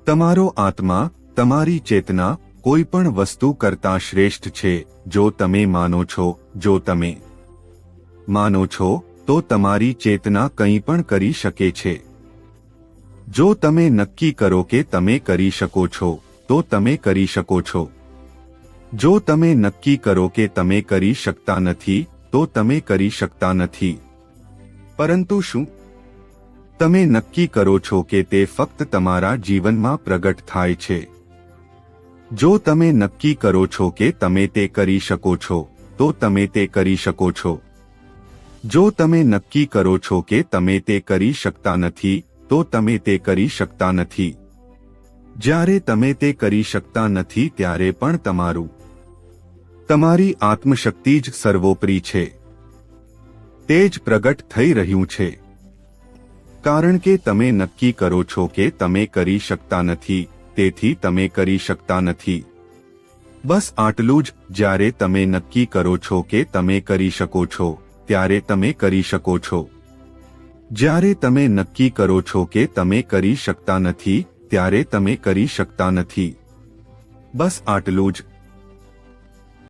તમારો આત્મા, તમારી ચેતના કોઈ પણ વસ્તુ કરતાં શ્રેષ્ઠ છે જો તમે માનો છો. જો તમે માનો છો તો તમારી ચેતના કંઈ પણ કરી શકે છે. જો તમે નક્કી કરો કે તમે કરી શકો છો તો તમે કરી શકો છો. જો તમે નક્કી કરો કે તમે કરી શકતા નથી તો તમે કરી શકતા નથી. પરંતુ શું તમે નક્કી કરો છો કે તે ફક્ત તમારા જીવનમાં પ્રગટ થાય છે? જો તમે નક્કી કરો છો કે તમે તે કરી શકો છો તો તમે તે કરી શકો છો. જો તમે નક્કી કરો છો કે તમે તે કરી શકતા નથી તો તમે તે કરી શકતા નથી. જ્યારે તમે તે કરી શકતા નથી ત્યારે પણ તમારી આત્મશક્તિ જ સર્વોપરી છે. તે જ પ્રગટ થઈ રહ્યું છે. કારણ કે તમે નક્કી કરો છો કે તમે કરી શકતા નથી, તેથી તમે કરી શકતા નથી. બસ આટલું જ. જ્યારે તમે નક્કી કરો છો કે તમે કરી શકો છો ત્યારે તમે કરી શકો છો. જ્યારે તમે નક્કી કરો છો કે તમે કરી શકતા નથી ત્યારે તમે કરી શકતા નથી. બસ આટલું જ.